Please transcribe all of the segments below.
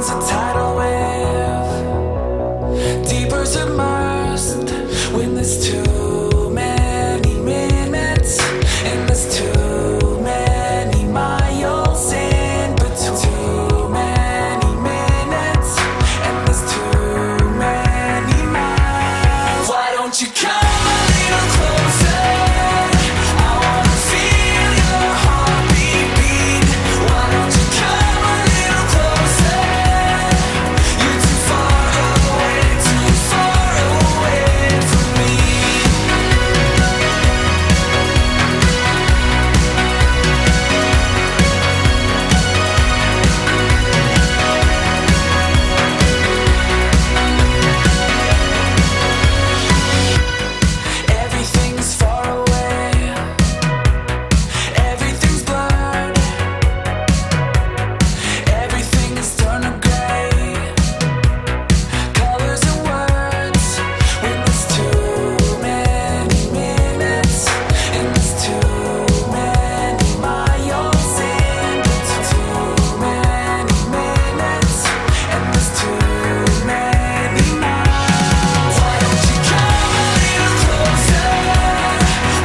feelings a tidal wave, deeper submersed when there's too many minutes and there's too many miles in between. Too many minutes and there's too many miles. Why don't you come a little closer? I wanna feel your heartbeat beat. Why don't you come a little closer? You're too far away from me. Everything's far away, everything's blurred, everything is turned to gray. Colors and words when there's too many minutes and there's too many miles in between. Too many minutes and there's too many miles. Why don't you come a little closer?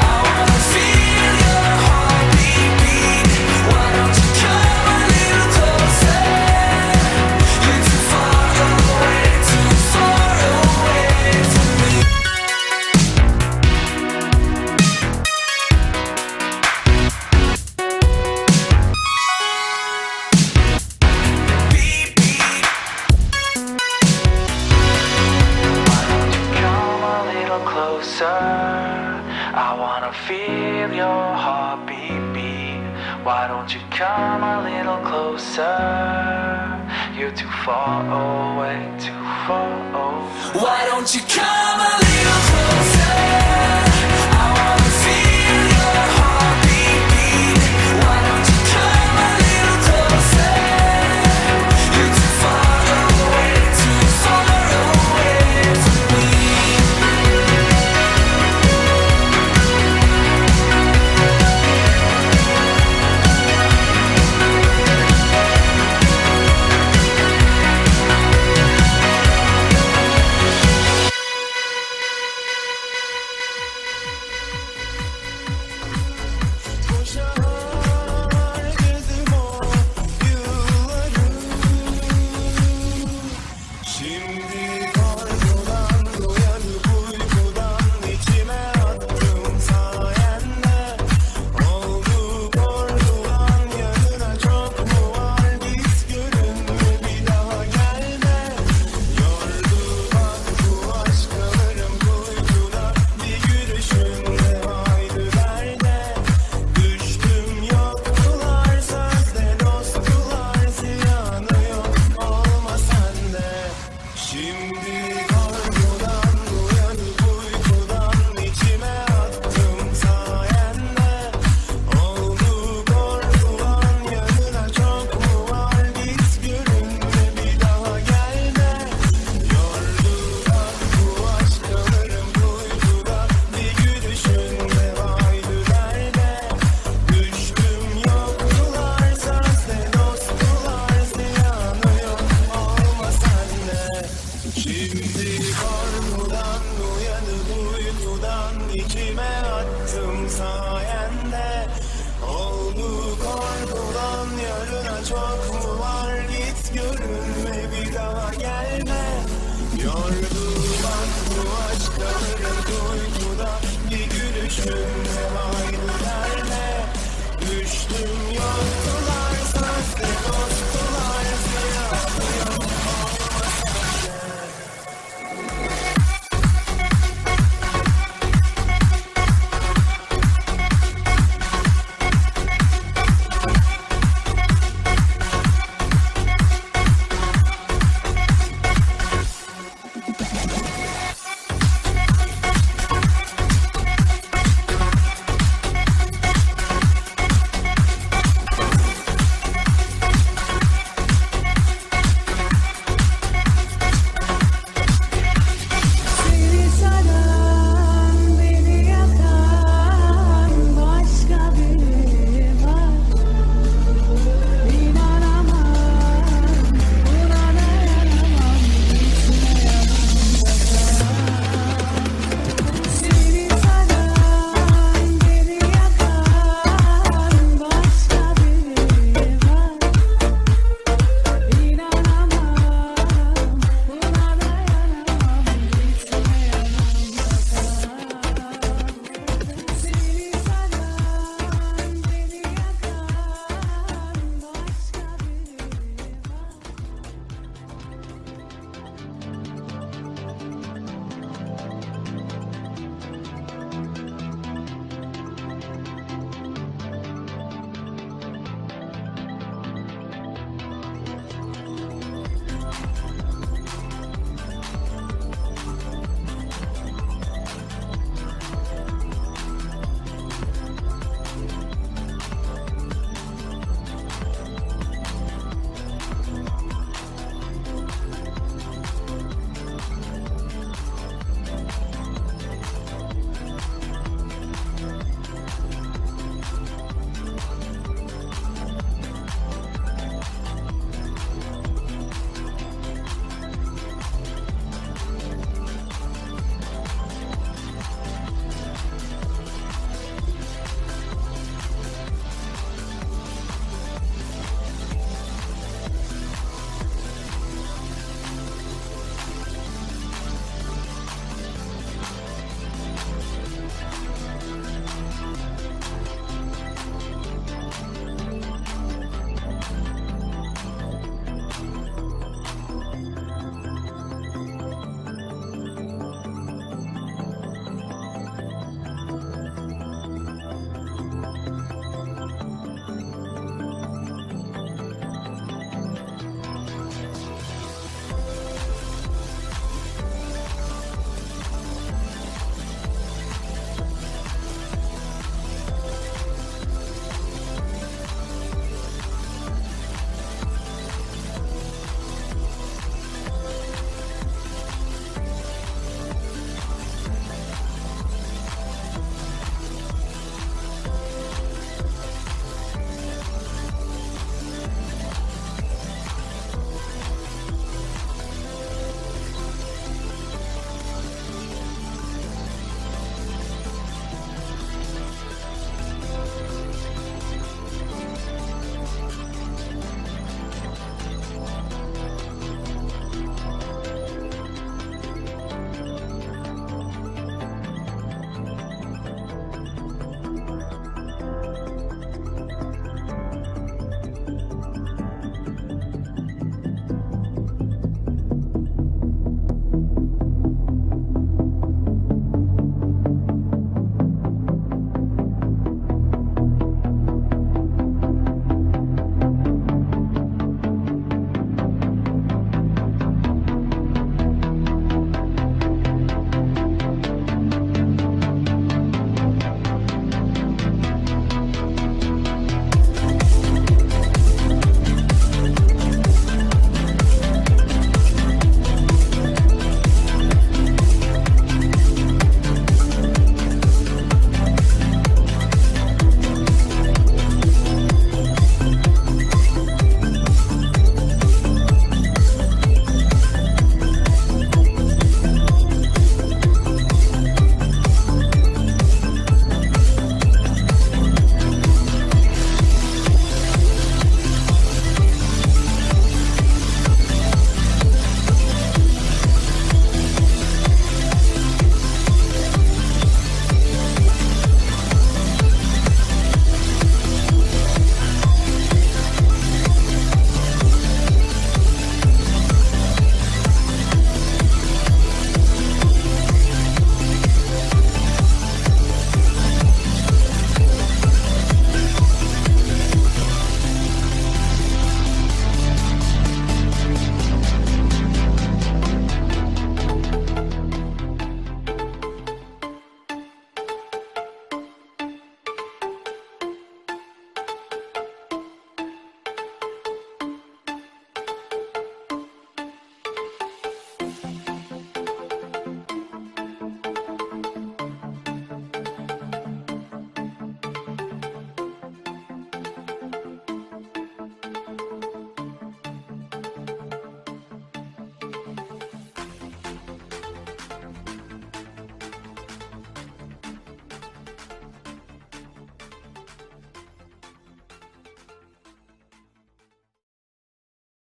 I wanna feel your heartbeat beat. Why don't you come a little closer? You're too far away from me. Beep, beep. Why don't you come a little closer? I wanna feel your heartbeat beat. Why don't you come a little closer? You're too far away, too far away. Why don't you come a little closer? I wanna feel your heartbeat beat. Why don't you come a little closer? You're too far away from me. Şimdi korkudan uyanıp uykudan içime attım sayende. Oldu korkudan yanına çok mu var, git görünme bir daha gelme. Yordu bak bu aşklarım kuytuda, bir gülüşünle haydi derde. Düştüm yoktular sözde dosttular, ziyanı yok olma sende. Şimdi korkudan uyanıp uykudan içime attım sayende. Oldu korkudan yanına çok mu var, git görünme bir daha gelme. Yordu bak bu aşklarım kuytuda, bir gülüşünle haydi derde. Düştüm yoktular sözde dosttular, ziyanı yok olma sende. Şimdi korkudan uyanıp uykudan içime attım sayende. Oldu korkudan yarına çok mu var, git görünme bir daha gelme. Yordu bak bu aşklarım kuytuda, bir gülüşün